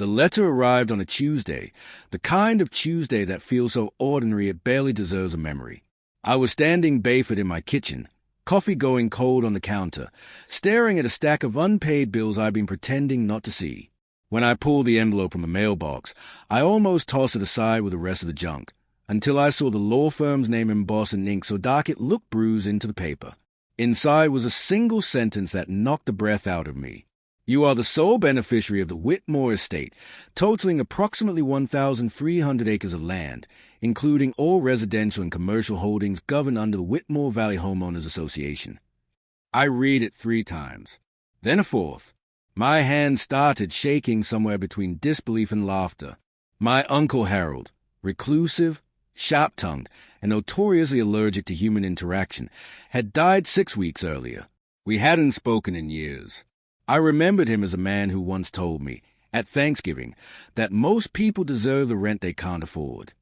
The letter arrived on a Tuesday, the kind of Tuesday that feels so ordinary it barely deserves a memory. I was standing barefoot in my kitchen, coffee going cold on the counter, staring at a stack of unpaid bills I'd been pretending not to see. When I pulled the envelope from the mailbox, I almost tossed it aside with the rest of the junk, until I saw the law firm's name embossed in ink so dark it looked bruised into the paper. Inside was a single sentence that knocked the breath out of me. You are the sole beneficiary of the Whitmore estate, totaling approximately 1,300 acres of land, including all residential and commercial holdings governed under the Whitmore Valley Homeowners Association. I read it 3 times, then a 4th. My hand started shaking somewhere between disbelief and laughter. My Uncle Harold, reclusive, sharp-tongued, and notoriously allergic to human interaction, had died 6 weeks earlier. We hadn't spoken in years. I remembered him as a man who once told me, at Thanksgiving, that most people deserve the rent they can't afford.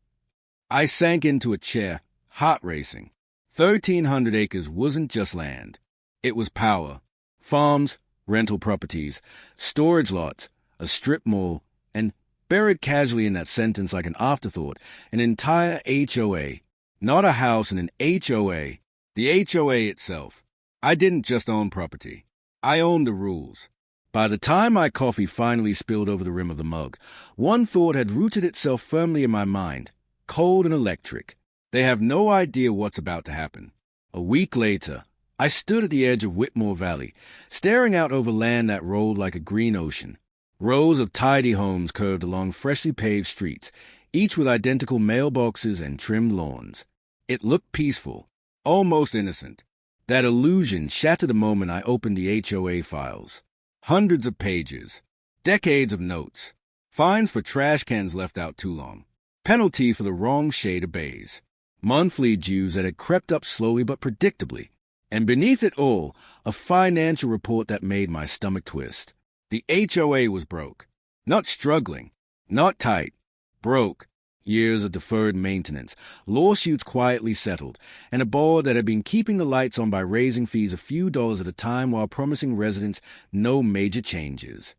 I sank into a chair, heart racing. 1,300 acres wasn't just land. It was power. Farms, rental properties, storage lots, a strip mall, and, buried casually in that sentence like an afterthought, an entire HOA. Not a house and an HOA. The HOA itself. I didn't just own property. I owned the rules. By the time my coffee finally spilled over the rim of the mug, one thought had rooted itself firmly in my mind, cold and electric. They have no idea what's about to happen. A week later, I stood at the edge of Whitmore Valley, staring out over land that rolled like a green ocean. Rows of tidy homes curved along freshly paved streets, each with identical mailboxes and trimmed lawns. It looked peaceful, almost innocent. That illusion shattered the moment I opened the HOA files. Hundreds of pages, decades of notes, fines for trash cans left out too long, penalty for the wrong shade of beige, monthly dues that had crept up slowly but predictably, and beneath it all, a financial report that made my stomach twist. The HOA was broke. Not struggling, not tight, broke. Years of deferred maintenance, lawsuits quietly settled, and a board that had been keeping the lights on by raising fees a few dollars at a time while promising residents no major changes.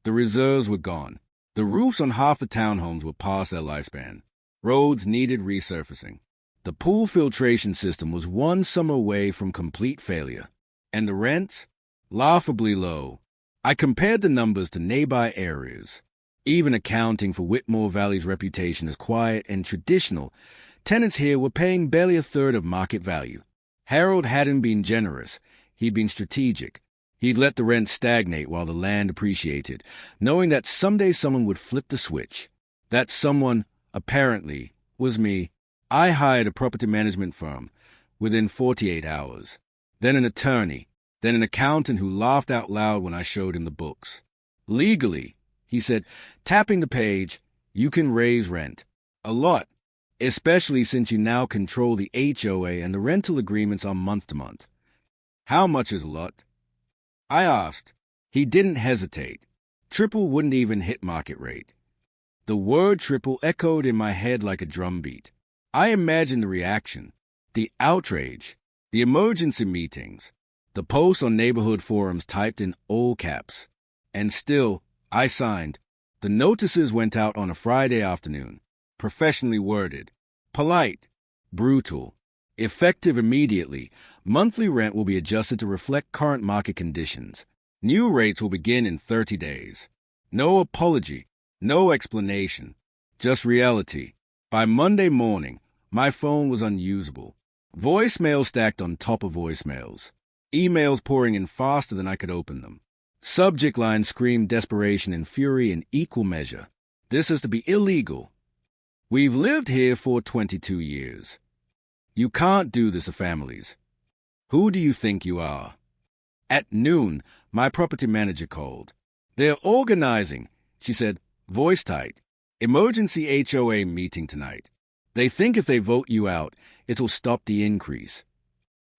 The reserves were gone. The roofs on half the townhomes were past their lifespan. Roads needed resurfacing. The pool filtration system was one summer away from complete failure. And the rents? Laughably low. I compared the numbers to nearby areas. Even accounting for Whitmore Valley's reputation as quiet and traditional, tenants here were paying barely a third of market value. Harold hadn't been generous. He'd been strategic. He'd let the rent stagnate while the land appreciated, knowing that someday someone would flip the switch. That someone, apparently, was me. I hired a property management firm within 48 hours. Then an attorney. Then an accountant who laughed out loud when I showed him the books. Legally, he said, tapping the page, you can raise rent. A lot, especially since you now control the HOA and the rental agreements are month to month. How much is a lot? I asked. He didn't hesitate. Triple wouldn't even hit market rate. The word triple echoed in my head like a drumbeat. I imagined the reaction, the outrage, the emergency meetings, the posts on neighborhood forums typed in all caps. And still, I signed. The notices went out on a Friday afternoon, professionally worded, polite, brutal, effective immediately. Monthly rent will be adjusted to reflect current market conditions. New rates will begin in 30 days. No apology, no explanation, just reality. By Monday morning, my phone was unusable. Voicemails stacked on top of voicemails. Emails pouring in faster than I could open them. Subject lines screamed desperation and fury in equal measure. This is to be illegal. We've lived here for 22 years. You can't do this to families. Who do you think you are? At noon, my property manager called. They're organizing, she said, voice tight. Emergency HOA meeting tonight. They think if they vote you out, it'll stop the increase.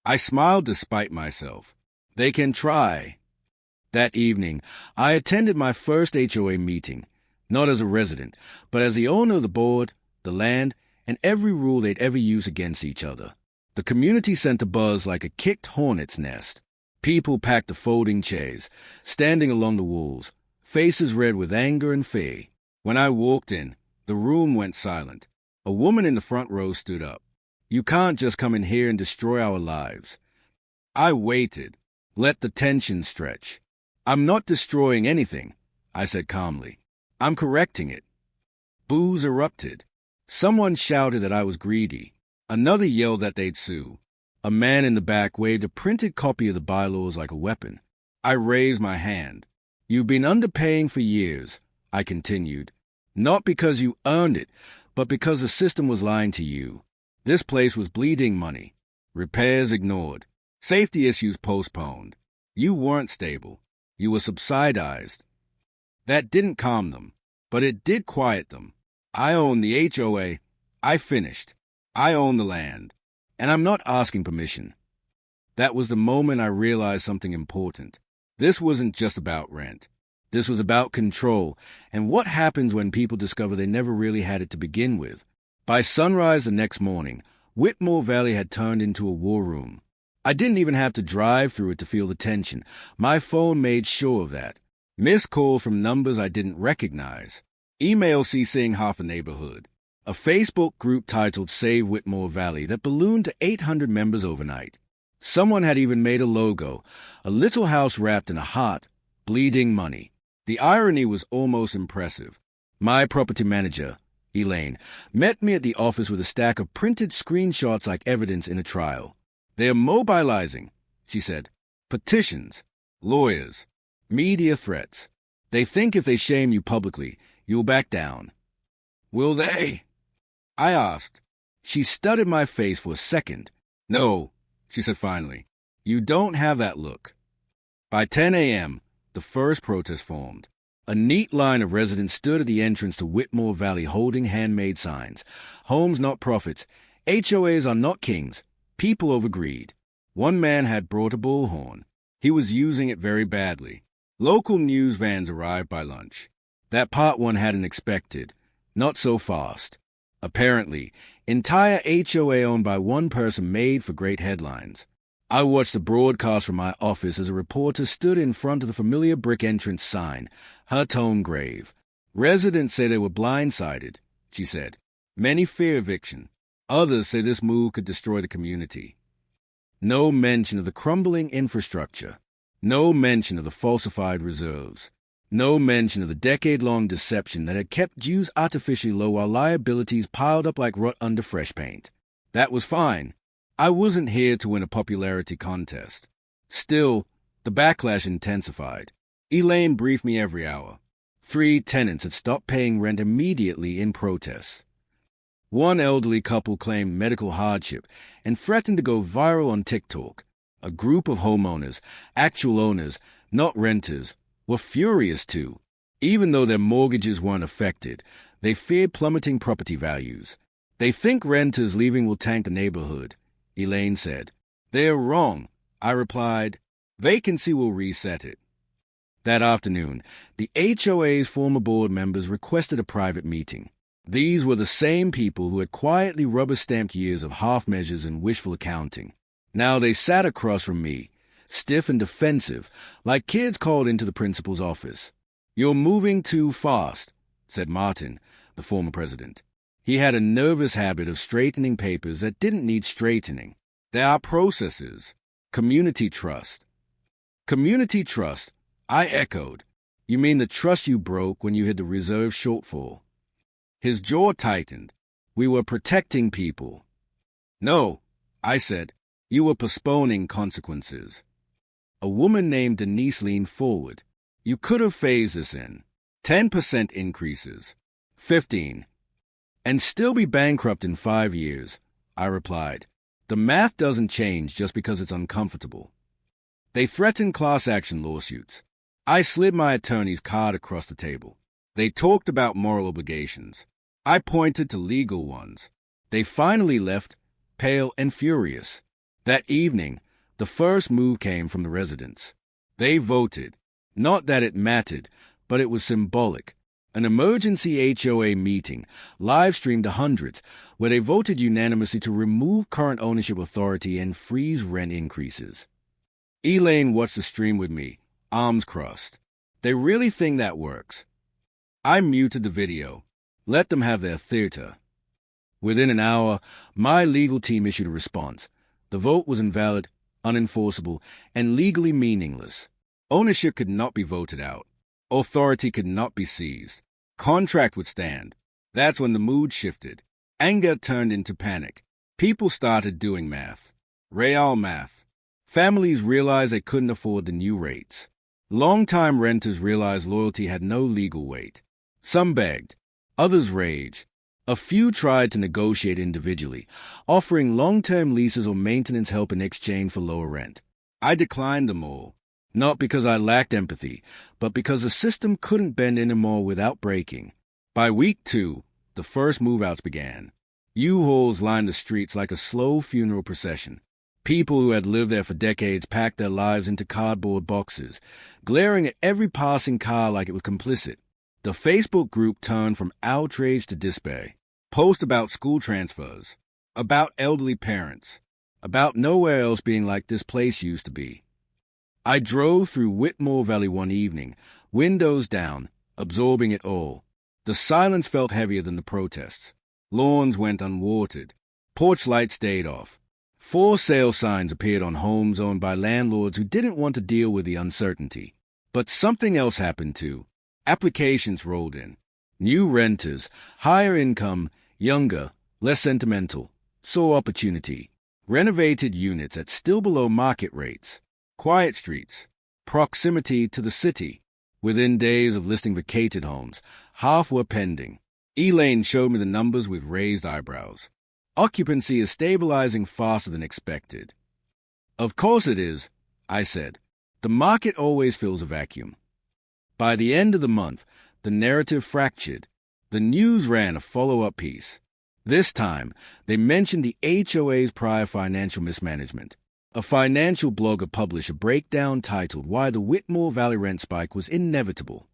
I smiled despite myself. They can try. That evening, I attended my first HOA meeting, not as a resident, but as the owner of the board, the land, and every rule they'd ever use against each other. The community sent a buzz like a kicked hornet's nest. People packed the folding chairs, standing along the walls, faces red with anger and fear. When I walked in, the room went silent. A woman in the front row stood up. "You can't just come in here and destroy our lives." I waited, let the tension stretch. "I'm not destroying anything," I said calmly. "I'm correcting it." Boos erupted. Someone shouted that I was greedy. Another yelled that they'd sue. A man in the back waved a printed copy of the bylaws like a weapon. I raised my hand. "You've been underpaying for years," I continued. "Not because you earned it, but because the system was lying to you. This place was bleeding money. Repairs ignored. Safety issues postponed. You weren't stable. You were subsidized." That didn't calm them, but it did quiet them. I own the HOA. I finished. I own the land. And I'm not asking permission. That was the moment I realized something important. This wasn't just about rent. This was about control, and what happens when people discover they never really had it to begin with. By sunrise the next morning, Whitmore Valley had turned into a war room. I didn't even have to drive through it to feel the tension. My phone made sure of that. Missed calls from numbers I didn't recognize. Email CCing half the neighborhood. A Facebook group titled Save Whitmore Valley that ballooned to 800 members overnight. Someone had even made a logo, a little house wrapped in a heart, bleeding money. The irony was almost impressive. My property manager, Elaine, met me at the office with a stack of printed screenshots like evidence in a trial. "They're mobilizing," she said. "Petitions, lawyers, media threats. They think if they shame you publicly, you'll back down." "Will they?" I asked. She studied my face for a second. "No," she said finally. "You don't have that look." By 10 a.m., the first protest formed. A neat line of residents stood at the entrance to Whitmore Valley holding handmade signs. "Homes, not profits. HOAs are not kings. People over greed." One man had brought a bullhorn. He was using it very badly. Local news vans arrived by lunch. That part one hadn't expected. Not so fast. Apparently, entire HOA owned by one person made for great headlines. I watched the broadcast from my office as a reporter stood in front of the familiar brick entrance sign, her tone grave. "Residents say they were blindsided," she said. "Many fear eviction. Others say this move could destroy the community." No mention of the crumbling infrastructure. No mention of the falsified reserves. No mention of the decade-long deception that had kept dues artificially low while liabilities piled up like rot under fresh paint. That was fine. I wasn't here to win a popularity contest. Still, the backlash intensified. Elaine briefed me every hour. 3 tenants had stopped paying rent immediately in protest. One elderly couple claimed medical hardship and threatened to go viral on TikTok. A group of homeowners, actual owners, not renters, were furious too. Even though their mortgages weren't affected, they feared plummeting property values. "They think renters leaving will tank the neighborhood," Elaine said. "They're wrong," I replied. "Vacancy will reset it." That afternoon, the HOA's former board members requested a private meeting. These were the same people who had quietly rubber-stamped years of half measures and wishful accounting. Now they sat across from me, stiff and defensive, like kids called into the principal's office. "You're moving too fast," said Martin, the former president. He had a nervous habit of straightening papers that didn't need straightening. "There are processes. Community trust." "Community trust," I echoed. "You mean the trust you broke when you hit the reserve shortfall?" His jaw tightened. "We were protecting people." "No," I said. "You were postponing consequences." A woman named Denise leaned forward. "You could have phased this in. 10% increases. 15. And still be bankrupt in 5 years," I replied. "The math doesn't change just because it's uncomfortable." They threatened class action lawsuits. I slid my attorney's card across the table. They talked about moral obligations. I pointed to legal ones. They finally left, pale and furious. That evening, the first move came from the residents. They voted. Not that it mattered, but it was symbolic. An emergency HOA meeting, live-streamed to hundreds, where they voted unanimously to remove current ownership authority and freeze rent increases. Elaine watched the stream with me, arms crossed. They really think that works. I muted the video. Let them have their theater. Within an hour, my legal team issued a response. The vote was invalid, unenforceable, and legally meaningless. Ownership could not be voted out. Authority could not be seized. Contract would stand. That's when the mood shifted. Anger turned into panic. People started doing math. Real math. Families realized they couldn't afford the new rates. Long-time renters realized loyalty had no legal weight. Some begged. Others raged. A few tried to negotiate individually, offering long-term leases or maintenance help in exchange for lower rent. I declined them all, not because I lacked empathy, but because the system couldn't bend anymore without breaking. By week 2, the first move-outs began. U-Hauls lined the streets like a slow funeral procession. People who had lived there for decades packed their lives into cardboard boxes, glaring at every passing car like it was complicit. The Facebook group turned from outrage to despair. Posts about school transfers, about elderly parents, about nowhere else being like this place used to be. I drove through Whitmore Valley one evening, windows down, absorbing it all. The silence felt heavier than the protests. Lawns went unwatered. Porch lights stayed off. For sale signs appeared on homes owned by landlords who didn't want to deal with the uncertainty. But something else happened too. Applications rolled in. New renters, higher income, younger, less sentimental, saw opportunity. Renovated units at still below market rates. Quiet streets. Proximity to the city. Within days of listing vacated homes, half were pending. Elaine showed me the numbers with raised eyebrows. Occupancy is stabilizing faster than expected. Of course it is, I said. The market always fills a vacuum. By the end of the month, the narrative fractured. The news ran a follow-up piece. This time, they mentioned the HOA's prior financial mismanagement. A financial blogger published a breakdown titled Why the Whitmore Valley Rent Spike Was Inevitable.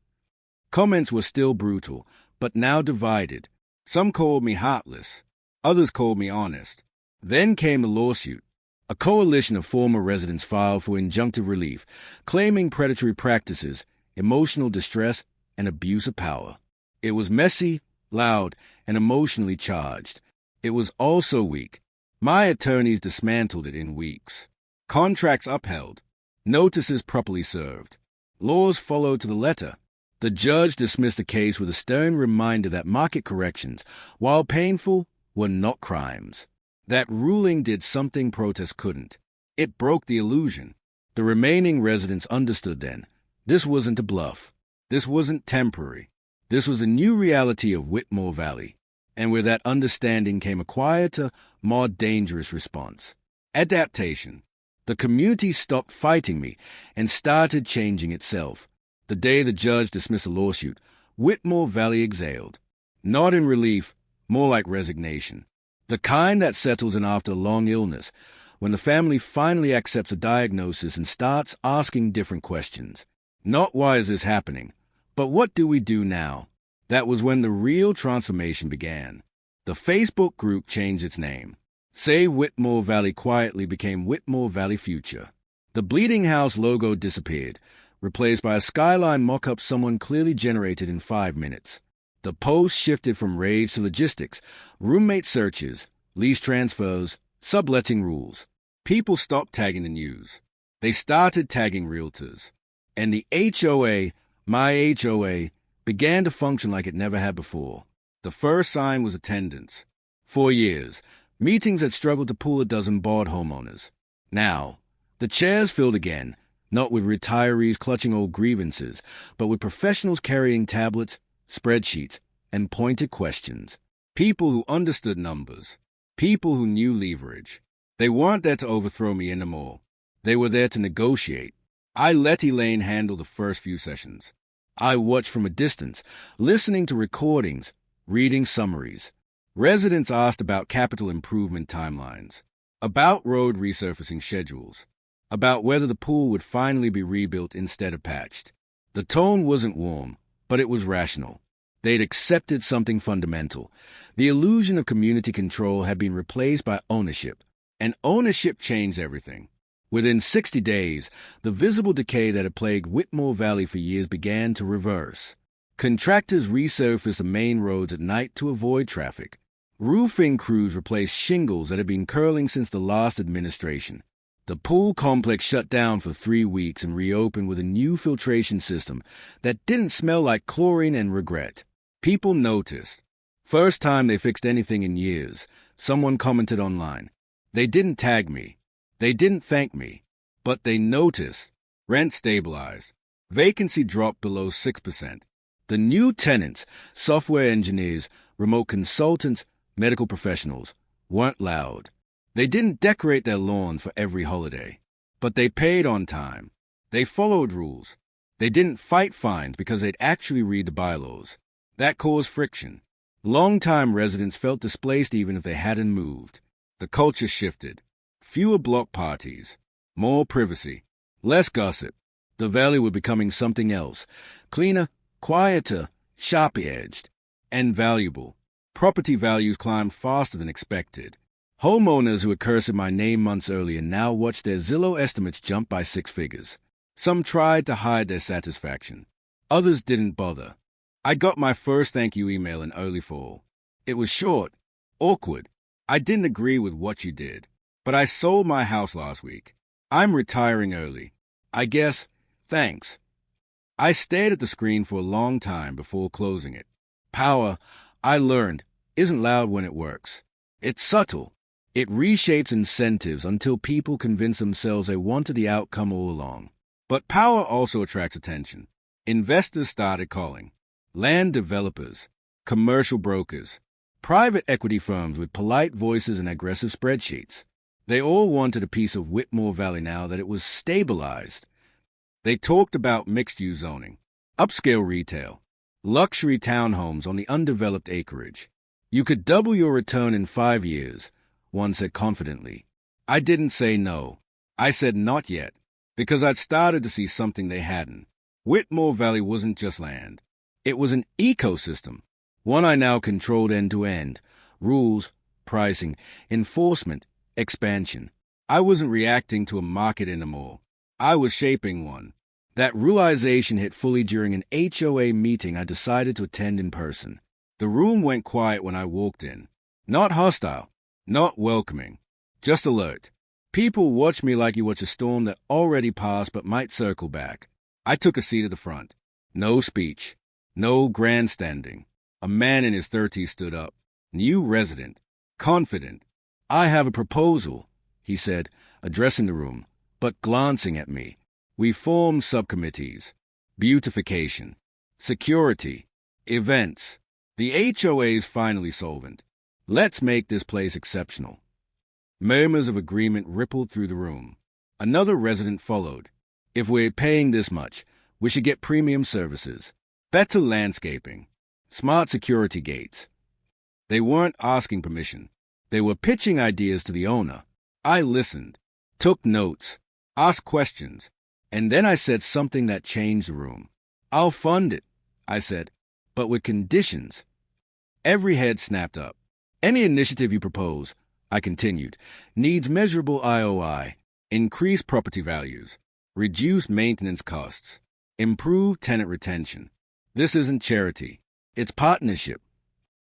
Comments were still brutal, but now divided. Some called me heartless. Others called me honest. Then came a lawsuit. A coalition of former residents filed for injunctive relief, claiming predatory practices, emotional distress, and abuse of power. It was messy, loud, and emotionally charged. It was also weak. My attorneys dismantled it in weeks. Contracts upheld. Notices properly served. Laws followed to the letter. The judge dismissed the case with a stern reminder that market corrections, while painful, were not crimes. That ruling did something protests couldn't. It broke the illusion. The remaining residents understood then. This wasn't a bluff. This wasn't temporary. This was a new reality of Whitmore Valley. And with that understanding came a quieter, more dangerous response. Adaptation. The community stopped fighting me and started changing itself. The day the judge dismissed a lawsuit, Whitmore Valley exhaled. Not in relief, more like resignation. The kind that settles in after a long illness, when the family finally accepts a diagnosis and starts asking different questions. Not why is this happening, but what do we do now? That was when the real transformation began. The Facebook group changed its name. Save Whitmore Valley quietly became Whitmore Valley Future. The Bleeding House logo disappeared, replaced by a skyline mock-up someone clearly generated in 5 minutes. The post shifted from rage to logistics, roommate searches, lease transfers, subletting rules. People stopped tagging the news. They started tagging realtors. And the HOA, my HOA, began to function like it never had before. The first sign was attendance. For years, meetings had struggled to pull a dozen bored homeowners. Now, the chairs filled again, not with retirees clutching old grievances, but with professionals carrying tablets, spreadsheets, and pointed questions. People who understood numbers. People who knew leverage. They weren't there to overthrow me anymore. They were there to negotiate. I let Elaine handle the first few sessions. I watched from a distance, listening to recordings, reading summaries. Residents asked about capital improvement timelines, about road resurfacing schedules, about whether the pool would finally be rebuilt instead of patched. The tone wasn't warm, but it was rational. They'd accepted something fundamental. The illusion of community control had been replaced by ownership, and ownership changed everything. Within 60 days, the visible decay that had plagued Whitmore Valley for years began to reverse. Contractors resurfaced the main roads at night to avoid traffic. Roofing crews replaced shingles that had been curling since the last administration. The pool complex shut down for 3 weeks and reopened with a new filtration system that didn't smell like chlorine and regret. People noticed. First time they fixed anything in years, someone commented online. They didn't tag me. They didn't thank me. But they noticed. Rent stabilized. Vacancy dropped below 6%. The new tenants, software engineers, remote consultants, medical professionals, weren't loud. They didn't decorate their lawn for every holiday, but they paid on time. They followed rules. They didn't fight fines because they'd actually read the bylaws. That caused friction. Long-time residents felt displaced even if they hadn't moved. The culture shifted. Fewer block parties, more privacy, less gossip. The valley was becoming something else, cleaner, quieter, sharp-edged, and valuable. Property values climbed faster than expected. Homeowners who had cursed my name months earlier now watched their Zillow estimates jump by 6 figures. Some tried to hide their satisfaction. Others didn't bother. I got my first thank you email in early fall. It was short, awkward. I didn't agree with what you did, but I sold my house last week. I'm retiring early. I guess, thanks. I stared at the screen for a long time before closing it. Power, I learned, isn't loud when it works. It's subtle. It reshapes incentives until people convince themselves they wanted the outcome all along. But power also attracts attention. Investors started calling. Land developers, commercial brokers, private equity firms with polite voices and aggressive spreadsheets. They all wanted a piece of Whitmore Valley now that it was stabilized. They talked about mixed-use zoning, upscale retail, luxury townhomes on the undeveloped acreage. You could double your return in 5 years, one said confidently. I didn't say no. I said not yet, because I'd started to see something they hadn't. Whitmore Valley wasn't just land. It was an ecosystem, one I now controlled end-to-end. Rules, pricing, enforcement, expansion. I wasn't reacting to a market anymore. I was shaping one. That realization hit fully during an HOA meeting I decided to attend in person. The room went quiet when I walked in. Not hostile, not welcoming, just alert. People watched me like you watch a storm that already passed but might circle back. I took a seat at the front. No speech. No grandstanding. A man in his 30s stood up. New resident. Confident. I have a proposal, he said, addressing the room, but glancing at me. We formed subcommittees. Beautification. Security. Events. The HOA's finally solvent. Let's make this place exceptional. Murmurs of agreement rippled through the room. Another resident followed. If we're paying this much, we should get premium services. Better landscaping. Smart security gates. They weren't asking permission. They were pitching ideas to the owner. I listened, took notes, asked questions, and then I said something that changed the room. I'll fund it, I said, but with conditions. Every head snapped up. Any initiative you propose, I continued, needs measurable IOI, increase property values, reduce maintenance costs, improve tenant retention. This isn't charity. It's partnership.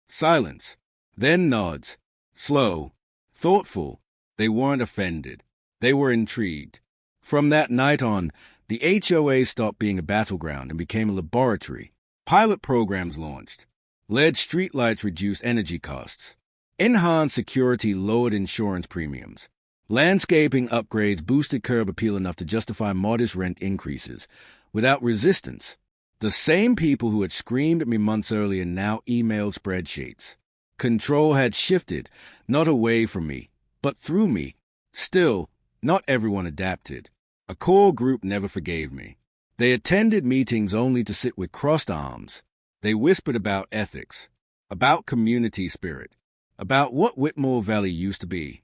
Silence. Then nods. Slow. Thoughtful. They weren't offended. They were intrigued. From that night on, the HOA stopped being a battleground and became a laboratory. Pilot programs launched. LED streetlights reduced energy costs. Enhanced security lowered insurance premiums. Landscaping upgrades boosted curb appeal enough to justify modest rent increases, without resistance. The same people who had screamed at me months earlier now emailed spreadsheets. Control had shifted, not away from me, but through me. Still, not everyone adapted. A core group never forgave me. They attended meetings only to sit with crossed arms. They whispered about ethics, about community spirit, about what Whitmore Valley used to be.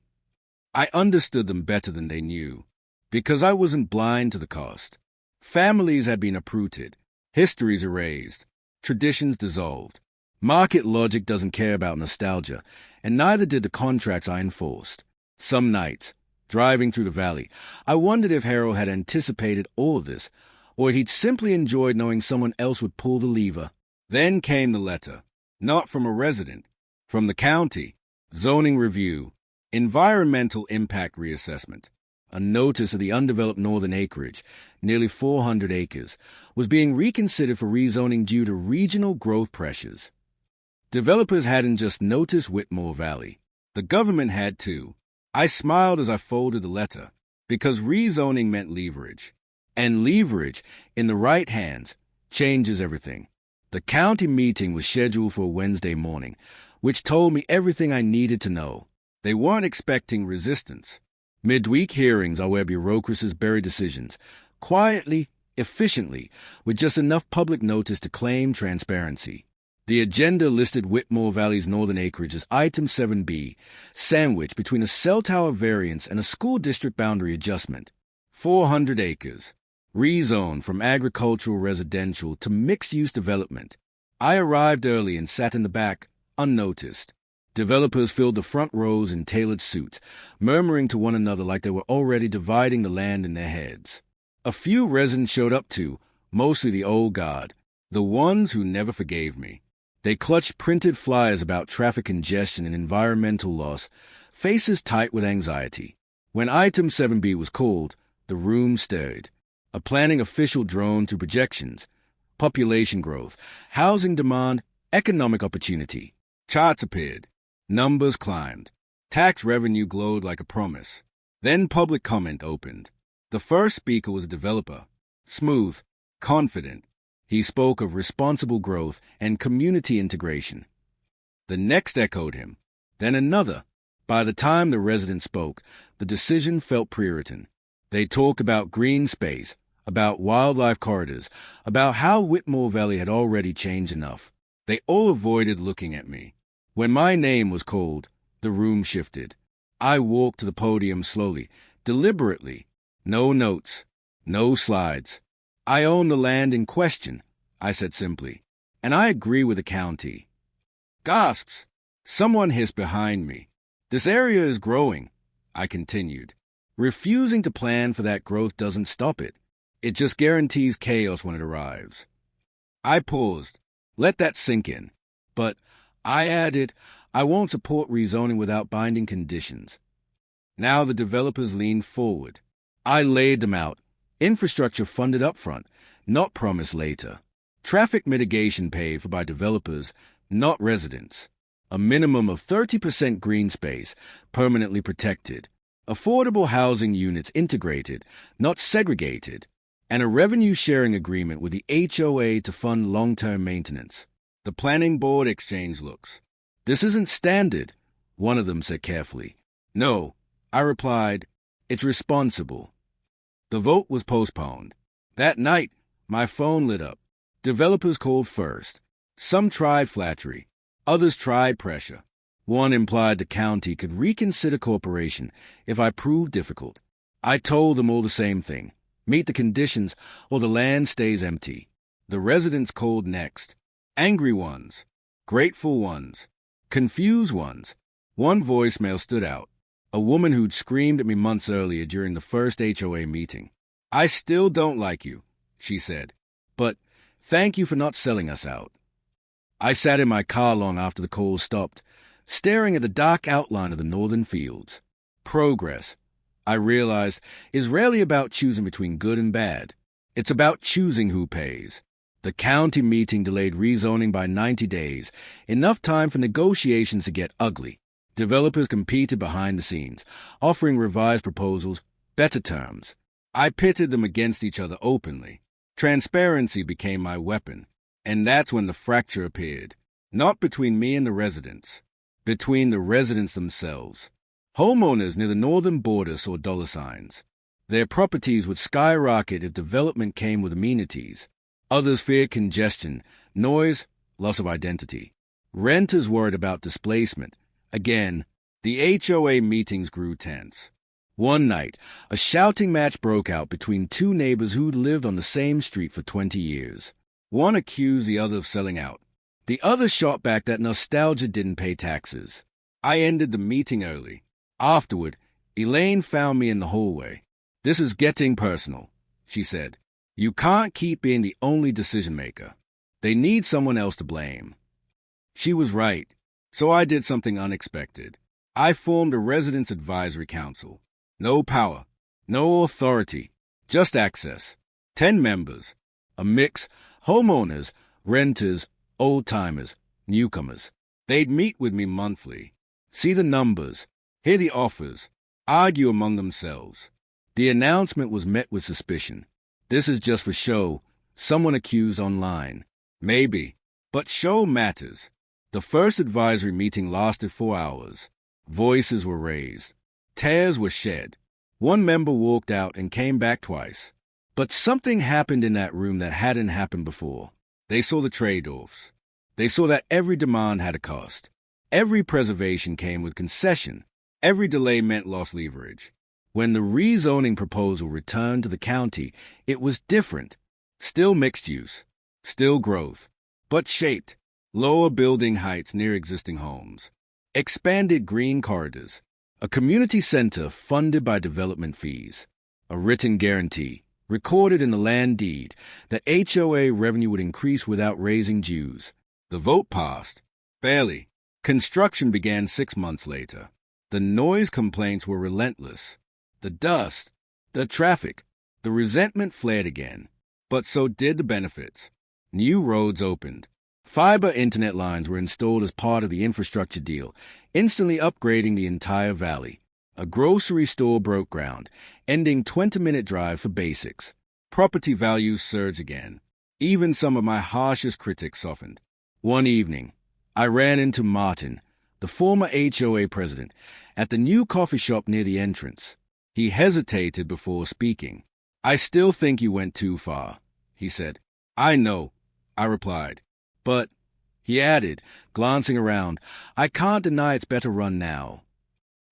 I understood them better than they knew, because I wasn't blind to the cost. Families had been uprooted, histories erased, traditions dissolved. Market logic doesn't care about nostalgia, and neither did the contracts I enforced. Some nights, Driving through the valley, I wondered if Harold had anticipated all of this, or he'd simply enjoyed knowing someone else would pull the lever. Then came the letter. Not from a resident. From the county. Zoning review. Environmental impact reassessment. A notice of the undeveloped northern acreage, nearly 400 acres, was being reconsidered for rezoning due to regional growth pressures. Developers hadn't just noticed Whitmore Valley. The government had too. I smiled as I folded the letter, because rezoning meant leverage. And leverage, in the right hands, changes everything. The county meeting was scheduled for Wednesday morning, which told me everything I needed to know. They weren't expecting resistance. Midweek hearings are where bureaucracies bury decisions, quietly, efficiently, with just enough public notice to claim transparency. The agenda listed Whitmore Valley's northern acreage as Item 7B, sandwiched between a cell tower variance and a school district boundary adjustment. 400 acres. Rezone from agricultural residential to mixed-use development. I arrived early and sat in the back, unnoticed. Developers filled the front rows in tailored suits, murmuring to one another like they were already dividing the land in their heads. A few residents showed up too, mostly the old guard, the ones who never forgave me. They clutched printed flyers about traffic congestion and environmental loss, faces tight with anxiety. When Item 7B was called, the room stirred. A planning official droned through projections. Population growth, housing demand, economic opportunity. Charts appeared. Numbers climbed. Tax revenue glowed like a promise. Then public comment opened. The first speaker was a developer. Smooth, confident. He spoke of responsible growth and community integration. The next echoed him. Then another. By the time the resident spoke, the decision felt Puritan. They talked about green space, about wildlife corridors, about how Whitmore Valley had already changed enough. They all avoided looking at me. When my name was called, the room shifted. I walked to the podium slowly, deliberately. No notes, no slides. I own the land in question, I said simply, and I agree with the county. Gasps! Someone hissed behind me. This area is growing, I continued. Refusing to plan for that growth doesn't stop it. It just guarantees chaos when it arrives. I paused. Let that sink in. But I added, I won't support rezoning without binding conditions. Now the developers leaned forward. I laid them out. Infrastructure funded up front, not promised later. Traffic mitigation paid for by developers, not residents. A minimum of 30% green space, permanently protected. Affordable housing units integrated, not segregated. And a revenue-sharing agreement with the HOA to fund long-term maintenance. The planning board exchanged looks. This isn't standard, one of them said carefully. No, I replied, it's responsible. The vote was postponed. That night, my phone lit up. Developers called first. Some tried flattery. Others tried pressure. One implied the county could reconsider cooperation if I proved difficult. I told them all the same thing. Meet the conditions or the land stays empty. The residents called next. Angry ones. Grateful ones. Confused ones. One voicemail stood out. A woman who'd screamed at me months earlier during the first HOA meeting. I still don't like you, she said. But thank you for not selling us out. I sat in my car long after the calls stopped, staring at the dark outline of the northern fields. Progress, I realized, is rarely about choosing between good and bad. It's about choosing who pays. The county meeting delayed rezoning by 90 days, enough time for negotiations to get ugly. Developers competed behind the scenes, offering revised proposals, better terms. I pitted them against each other openly. Transparency became my weapon, and that's when the fracture appeared. Not between me and the residents, between the residents themselves. Homeowners near the northern border saw dollar signs. Their properties would skyrocket if development came with amenities. Others feared congestion, noise, loss of identity. Renters worried about displacement. Again, the HOA meetings grew tense. One night, a shouting match broke out between two neighbors who'd lived on the same street for 20 years. One accused the other of selling out. The other shot back that nostalgia didn't pay taxes. I ended the meeting early. Afterward, Elaine found me in the hallway. "This is getting personal," she said. "You can't keep being the only decision-maker. They need someone else to blame." She was right, so I did something unexpected. I formed a residents' advisory council. No power, no authority, just access. 10 members, a mix, homeowners, renters, old-timers, newcomers. They'd meet with me monthly, see the numbers, hear the offers, argue among themselves. The announcement was met with suspicion. "This is just for show," someone accused online. Maybe, but show matters. The first advisory meeting lasted 4 hours. Voices were raised. Tears were shed. One member walked out and came back twice. But something happened in that room that hadn't happened before. They saw the trade-offs. They saw that every demand had a cost. Every preservation came with concession. Every delay meant lost leverage. When the rezoning proposal returned to the county, it was different. Still mixed use. Still growth. But shaped. Lower building heights near existing homes. Expanded green corridors. A community center funded by development fees. A written guarantee, recorded in the land deed, that HOA revenue would increase without raising dues. The vote passed. Barely. Construction began 6 months later. The noise complaints were relentless. The dust, the traffic, the resentment flared again. But so did the benefits. New roads opened. Fiber internet lines were installed as part of the infrastructure deal, instantly upgrading the entire valley. A grocery store broke ground, ending 20-minute drive for basics. Property values surged again. Even some of my harshest critics softened. One evening, I ran into Martin, the former HOA president, at the new coffee shop near the entrance. He hesitated before speaking. "I still think you went too far," he said. "I know," I replied. "But," he added, glancing around, "I can't deny it's better run now."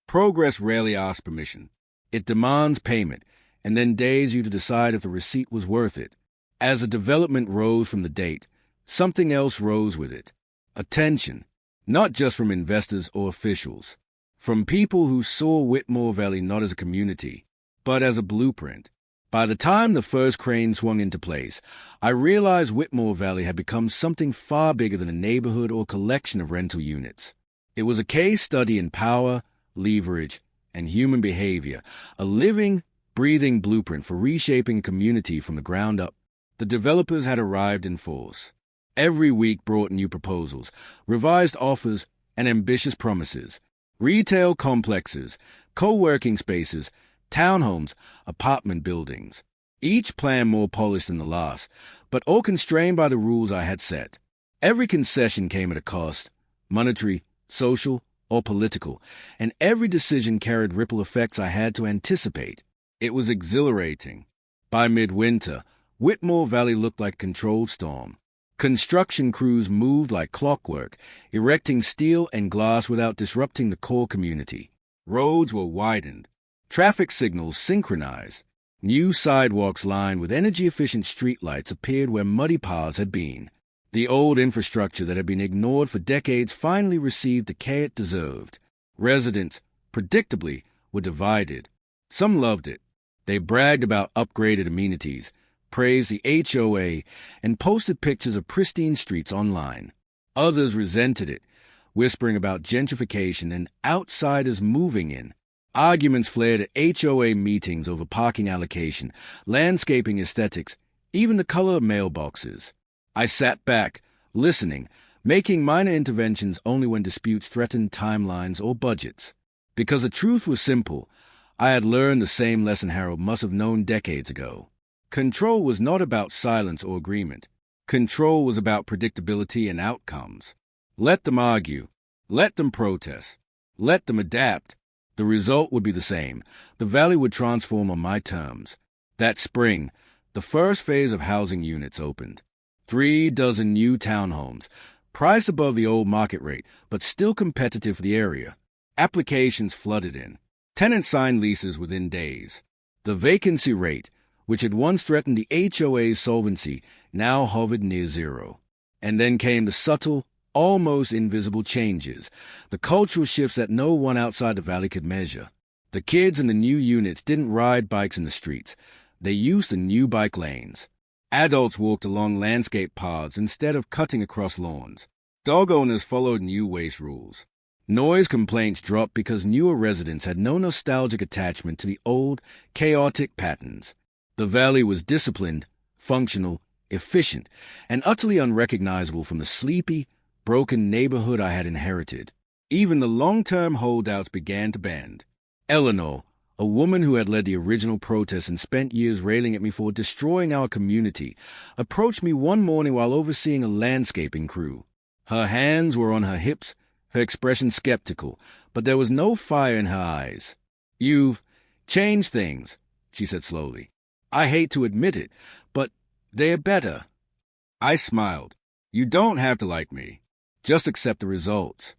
Progress rarely asks permission. It demands payment, and then days you to decide if the receipt was worth it. As the development rose from the date, something else rose with it. Attention, not just from investors or officials, from people who saw Whitmore Valley not as a community, but as a blueprint. By the time the first crane swung into place, I realized Whitmore Valley had become something far bigger than a neighborhood or collection of rental units. It was a case study in power, leverage, and human behavior, a living, breathing blueprint for reshaping a community from the ground up. The developers had arrived in force. Every week brought new proposals, revised offers, and ambitious promises. Retail complexes, co-working spaces, townhomes, apartment buildings. Each plan more polished than the last, but all constrained by the rules I had set. Every concession came at a cost, monetary, social, or political, and every decision carried ripple effects I had to anticipate. It was exhilarating. By midwinter, Whitmore Valley looked like a controlled storm. Construction crews moved like clockwork, erecting steel and glass without disrupting the core community. Roads were widened. Traffic signals synchronized. New sidewalks lined with energy-efficient streetlights appeared where muddy paths had been. The old infrastructure that had been ignored for decades finally received the care it deserved. Residents, predictably, were divided. Some loved it. They bragged about upgraded amenities, praised the HOA, and posted pictures of pristine streets online. Others resented it, whispering about gentrification and outsiders moving in. Arguments flared at HOA meetings over parking allocation, landscaping aesthetics, even the color of mailboxes. I sat back, listening, making minor interventions only when disputes threatened timelines or budgets. Because the truth was simple, I had learned the same lesson Harold must have known decades ago. Control was not about silence or agreement. Control was about predictability and outcomes. Let them argue. Let them protest. Let them adapt. The result would be the same. The valley would transform on my terms. That spring, the first phase of housing units opened. 3 dozen new townhomes, priced above the old market rate, but still competitive for the area. Applications flooded in. Tenants signed leases within days. The vacancy rate, which had once threatened the HOA's solvency, now hovered near zero. And then came the subtle, almost invisible changes, the cultural shifts that no one outside the valley could measure. The kids in the new units didn't ride bikes in the streets. They used the new bike lanes. Adults walked along landscape paths instead of cutting across lawns. Dog owners followed new waste rules. Noise complaints dropped because newer residents had no nostalgic attachment to the old, chaotic patterns. The valley was disciplined, functional, efficient, and utterly unrecognizable from the sleepy, broken neighborhood I had inherited. Even the long-term holdouts began to bend. Eleanor, a woman who had led the original protests and spent years railing at me for destroying our community, approached me one morning while overseeing a landscaping crew. Her hands were on her hips, her expression skeptical, but there was no fire in her eyes. "You've changed things," she said slowly. "I hate to admit it, but they're better." I smiled. "You don't have to like me. Just accept the results."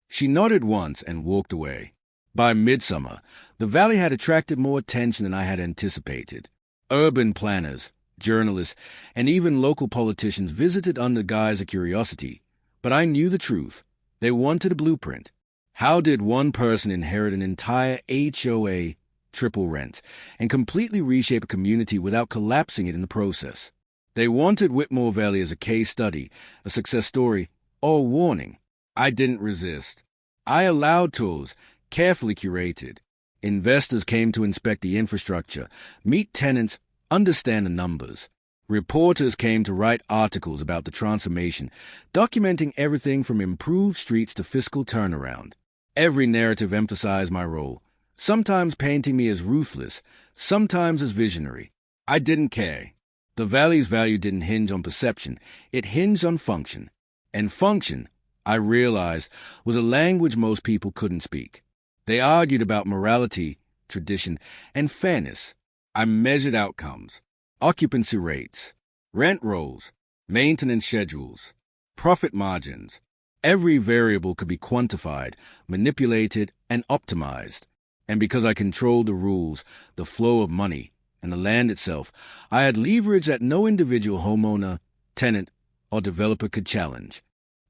She nodded once and walked away. By midsummer, the valley had attracted more attention than I had anticipated. Urban planners, journalists, and even local politicians visited under guise of curiosity. But I knew the truth. They wanted a blueprint. How did one person inherit an entire HOA, triple rent, and completely reshape a community without collapsing it in the process? They wanted Whitmore Valley as a case study, a success story, or a warning. I didn't resist. I allowed tours, carefully curated. Investors came to inspect the infrastructure, meet tenants, understand the numbers. Reporters came to write articles about the transformation, documenting everything from improved streets to fiscal turnaround. Every narrative emphasized my role, sometimes painting me as ruthless, sometimes as visionary. I didn't care. The valley's value didn't hinge on perception. It hinged on function. And function, I realized, was a language most people couldn't speak. They argued about morality, tradition, and fairness. I measured outcomes. Occupancy rates, rent rolls, maintenance schedules, profit margins. Every variable could be quantified, manipulated, and optimized. And because I controlled the rules, the flow of money, and the land itself, I had leverage that no individual homeowner, tenant, or developer could challenge.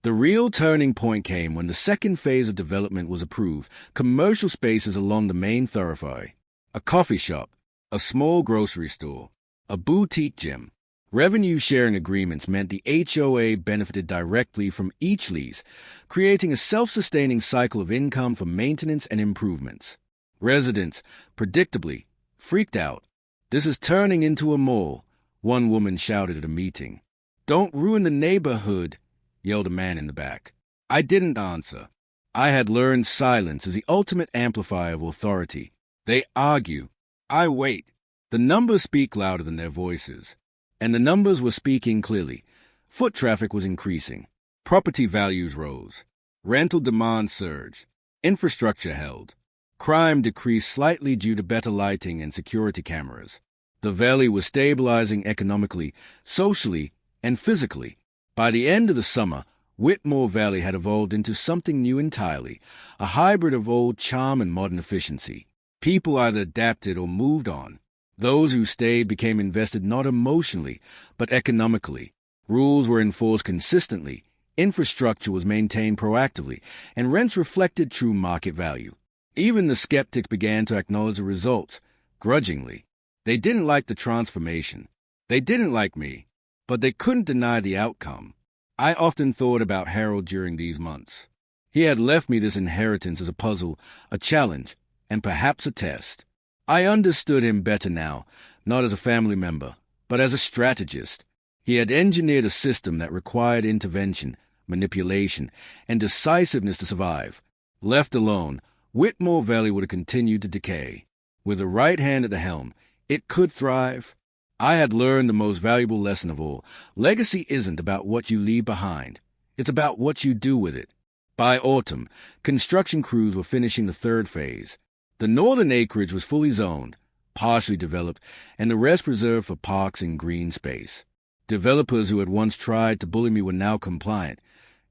The real turning point came when the second phase of development was approved: commercial spaces along the main thoroughfare, a coffee shop, a small grocery store, a boutique gym. Revenue-sharing agreements meant the HOA benefited directly from each lease, creating a self-sustaining cycle of income for maintenance and improvements. Residents, predictably, freaked out. "This is turning into a mall," one woman shouted at a meeting. "Don't ruin the neighborhood," yelled a man in the back. I didn't answer. I had learned silence as the ultimate amplifier of authority. They argue. I wait. The numbers speak louder than their voices. And the numbers were speaking clearly. Foot traffic was increasing. Property values rose. Rental demand surged. Infrastructure held. Crime decreased slightly due to better lighting and security cameras. The valley was stabilizing economically, socially, and physically. By the end of the summer, Whitmore Valley had evolved into something new entirely, a hybrid of old charm and modern efficiency. People either adapted or moved on. Those who stayed became invested not emotionally, but economically. Rules were enforced consistently, infrastructure was maintained proactively, and rents reflected true market value. Even the skeptics began to acknowledge the results, grudgingly. They didn't like the transformation. They didn't like me, but they couldn't deny the outcome. I often thought about Harold during these months. He had left me this inheritance as a puzzle, a challenge, and perhaps a test. I understood him better now, not as a family member, but as a strategist. He had engineered a system that required intervention, manipulation, and decisiveness to survive. Left alone, Whitmore Valley would have continued to decay. With the right hand at the helm, it could thrive. I had learned the most valuable lesson of all. Legacy isn't about what you leave behind. It's about what you do with it. By autumn, construction crews were finishing the third phase. The northern acreage was fully zoned, partially developed, and the rest reserved for parks and green space. Developers who had once tried to bully me were now compliant,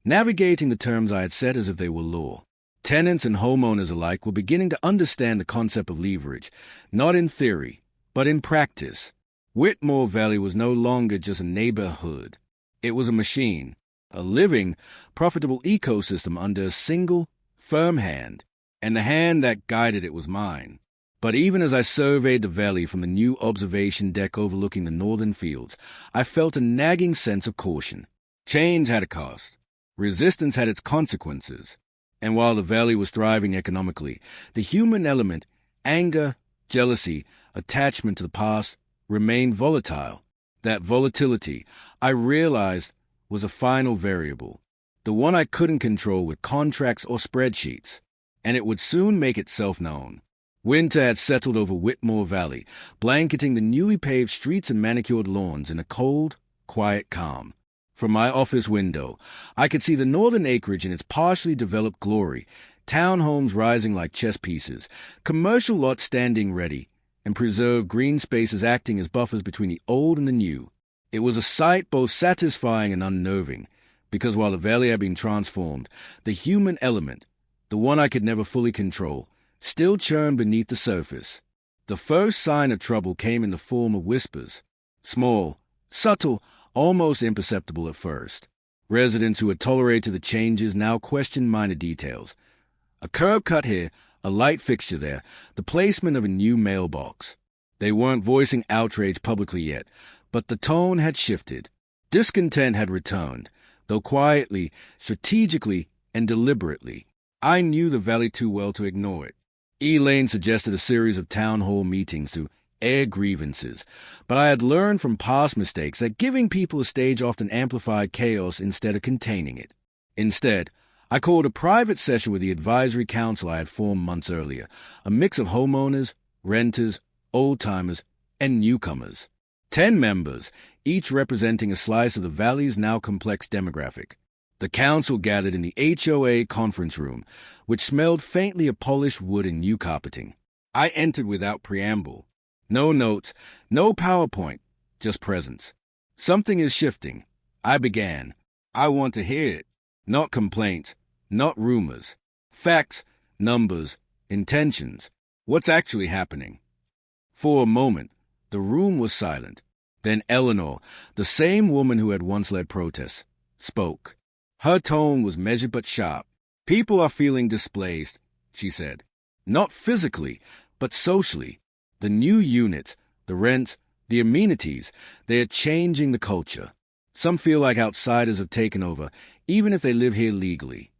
navigating the terms I had set as if they were law. Tenants and homeowners alike were beginning to understand the concept of leverage, not in theory, but in practice. Whitmore Valley was no longer just a neighborhood. It was a machine, a living, profitable ecosystem under a single, firm hand. and the hand that guided it was mine. But even as I surveyed the valley from the new observation deck overlooking the northern fields, I felt a nagging sense of caution. Change had a cost. Resistance had its consequences. And while the valley was thriving economically, the human element, anger, jealousy, attachment to the past, remained volatile. That volatility, I realized, was a final variable, the one I couldn't control with contracts or spreadsheets, and it would soon make itself known. Winter had settled over Whitmore Valley, blanketing the newly paved streets and manicured lawns in a cold, quiet calm. From my office window, I could see the northern acreage in its partially developed glory, townhomes rising like chess pieces, commercial lots standing ready, and preserved green spaces acting as buffers between the old and the new. It was a sight both satisfying and unnerving, because while the valley had been transformed, the human element, the one I could never fully control, still churned beneath the surface. The first sign of trouble came in the form of whispers. Small, subtle, almost imperceptible at first. Residents who had tolerated the changes now questioned minor details. A curb cut here, a light fixture there, the placement of a new mailbox. They weren't voicing outrage publicly yet, but the tone had shifted. Discontent had returned, though quietly, strategically, and deliberately. I knew the valley too well to ignore it. Elaine suggested a series of town hall meetings to air grievances, but I had learned from past mistakes that giving people a stage often amplified chaos instead of containing it. Instead, I called a private session with the advisory council I had formed months earlier, a mix of homeowners, renters, old-timers, and newcomers. 10 members, each representing a slice of the valley's now complex demographic. The council gathered in the HOA conference room, which smelled faintly of polished wood and new carpeting. I entered without preamble. No notes, no PowerPoint, just presence. Something is shifting. I began. I want to hear it. Not complaints, not rumors. Facts, numbers, intentions. What's actually happening? For a moment, the room was silent. Then Eleanor, the same woman who had once led protests, spoke. Her tone was measured but sharp. People are feeling displaced, she said. Not physically, but socially. The new units, the rents, the amenities, they are changing the culture. Some feel like outsiders have taken over, even if they live here legally.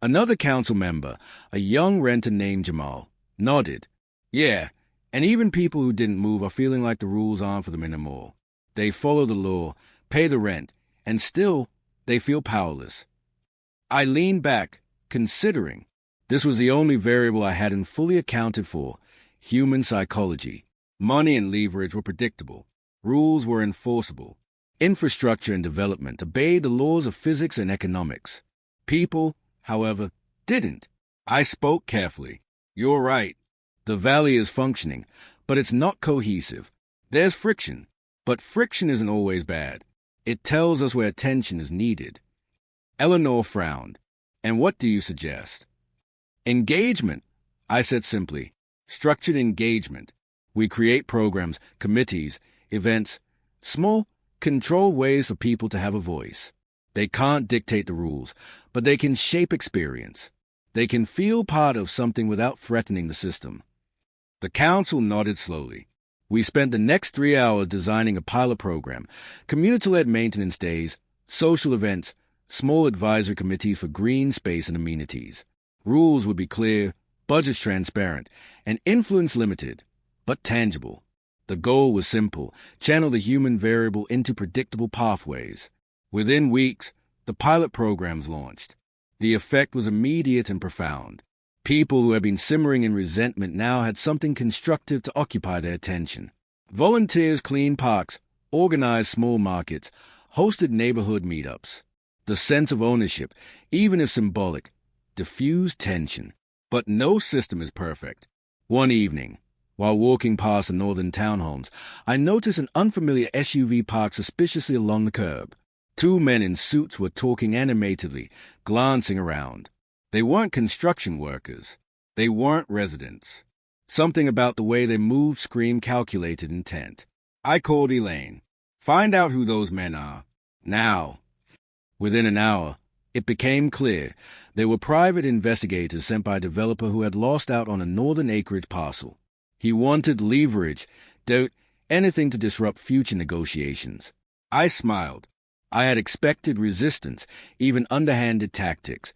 Another council member, a young renter named Jamal, nodded. Yeah, and even people who didn't move are feeling like the rules aren't for them anymore. They follow the law, pay the rent, and still they feel powerless. I leaned back, considering. This was the only variable I hadn't fully accounted for. Human psychology. Money and leverage were predictable. Rules were enforceable. Infrastructure and development obeyed the laws of physics and economics. People, however, didn't. I spoke carefully. You're right. The valley is functioning, but it's not cohesive. There's friction, but friction isn't always bad. It tells us where attention is needed. Eleanor frowned. And what do you suggest? Engagement, I said simply. Structured engagement. We create programs, committees, events, small, controlled ways for people to have a voice. They can't dictate the rules, but they can shape experience. They can feel part of something without threatening the system. The council nodded slowly. We spent the next 3 hours designing a pilot program, community-led maintenance days, social events, small advisory committees for green space and amenities. Rules would be clear, budgets transparent, and influence limited, but tangible. The goal was simple: channel the human variable into predictable pathways. Within weeks, the pilot programs launched. The effect was immediate and profound. People who had been simmering in resentment now had something constructive to occupy their attention. Volunteers cleaned parks, organized small markets, hosted neighborhood meetups. The sense of ownership, even if symbolic, diffused tension. But no system is perfect. One evening, while walking past the northern townhomes, I noticed an unfamiliar SUV parked suspiciously along the curb. 2 men in suits were talking animatedly, glancing around. They weren't construction workers. They weren't residents. Something about the way they moved screamed calculated intent. I called Elaine. Find out who those men are. Now. Within an hour, It became clear there were private investigators sent by a developer who had lost out on a northern acreage parcel. He wanted leverage, doubt, anything to disrupt future negotiations. I smiled. I had expected resistance, even underhanded tactics,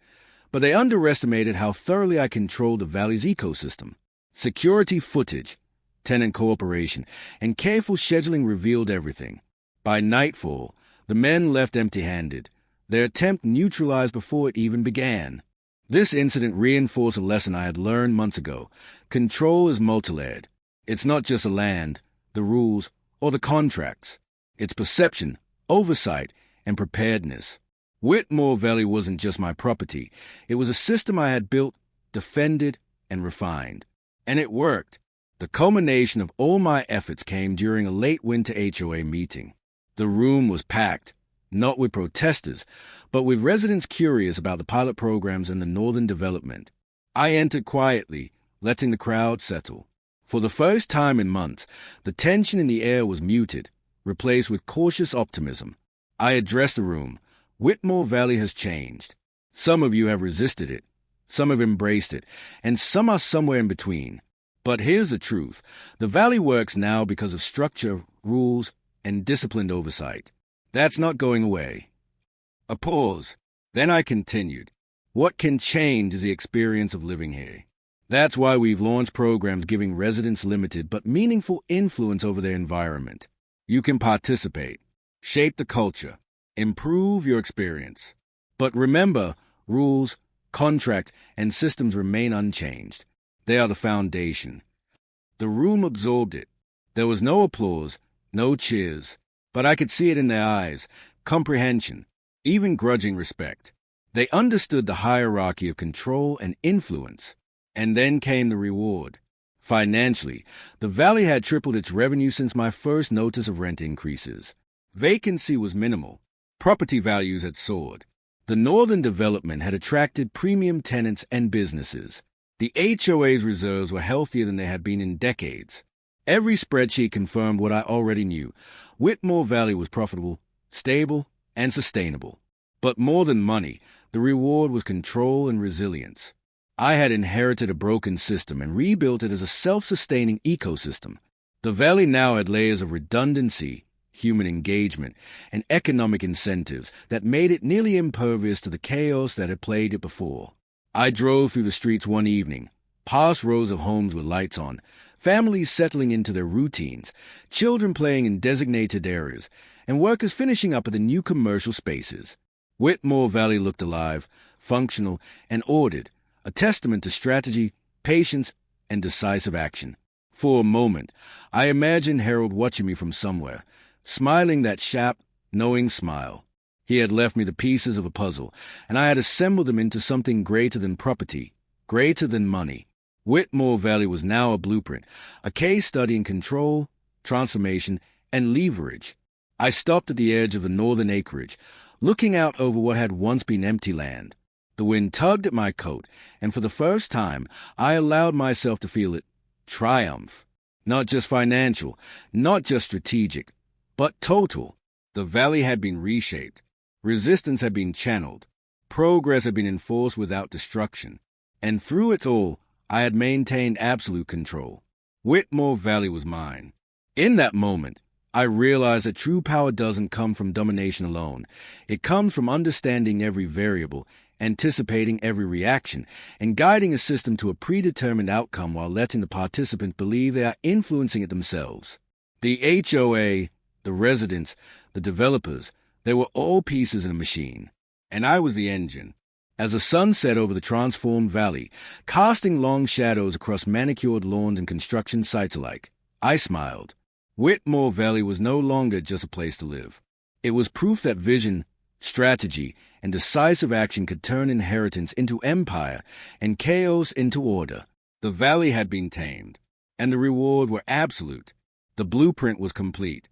but they underestimated how thoroughly I controlled the valley's ecosystem. Security footage, tenant cooperation, and careful scheduling revealed everything. By nightfall, the men left empty-handed, their attempt neutralized before it even began. This incident reinforced a lesson I had learned months ago. Control is multilayered. It's not just the land, the rules, or the contracts. It's perception, oversight, and preparedness. Whitmore Valley wasn't just my property. It was a system I had built, defended, and refined. And it worked. The culmination of all my efforts came during a late winter HOA meeting. The room was packed, not with protesters, but with residents curious about the pilot programs and the northern development. I entered quietly, letting the crowd settle. For the first time in months, the tension in the air was muted, replaced with cautious optimism. I addressed the room. Whitmore Valley has changed. Some of you have resisted it, some have embraced it, and some are somewhere in between. But here's the truth. The Valley works now because of structure, rules, and disciplined oversight. That's not going away. A pause. Then I continued. What can change is the experience of living here. That's why we've launched programs giving residents limited but meaningful influence over their environment. You can participate, shape the culture, improve your experience. But remember, rules, contract, and systems remain unchanged. They are the foundation. The room absorbed it. There was no applause, no cheers, but I could see it in their eyes, comprehension, even grudging respect. They understood the hierarchy of control and influence. And then came the reward. Financially, the Valley had tripled its revenue since my first notice of rent increases. Vacancy was minimal. Property values had soared. The northern development had attracted premium tenants and businesses. The HOA's reserves were healthier than they had been in decades. Every spreadsheet confirmed what I already knew. Whitmore Valley was profitable, stable, and sustainable. But more than money, the reward was control and resilience. I had inherited a broken system and rebuilt it as a self-sustaining ecosystem. The Valley now had layers of redundancy, human engagement, and economic incentives that made it nearly impervious to the chaos that had plagued it before. I drove through the streets one evening, past rows of homes with lights on, families settling into their routines, children playing in designated areas, and workers finishing up at the new commercial spaces. Whitmore Valley looked alive, functional, and ordered, a testament to strategy, patience, and decisive action. For a moment, I imagined Harold watching me from somewhere, smiling that sharp, knowing smile. He had left me the pieces of a puzzle, and I had assembled them into something greater than property, greater than money. Whitmore Valley was now a blueprint, a case study in control, transformation, and leverage. I stopped at the edge of the northern acreage, looking out over what had once been empty land. The wind tugged at my coat, and for the first time, I allowed myself to feel it. Triumph. Not just financial, not just strategic, but total. The Valley had been reshaped. Resistance had been channeled. Progress had been enforced without destruction. And through it all, I had maintained absolute control. Whitmore Valley was mine. In that moment, I realized that true power doesn't come from domination alone. It comes from understanding every variable, anticipating every reaction, and guiding a system to a predetermined outcome while letting the participants believe they are influencing it themselves. The HOA, the residents, the developers, they were all pieces in a machine, and I was the engine. As the sun set over the transformed valley, casting long shadows across manicured lawns and construction sites alike, I smiled. Whitmore Valley was no longer just a place to live. It was proof that vision, strategy, and decisive action could turn inheritance into empire and chaos into order. The valley had been tamed, and the reward were absolute. The blueprint was complete.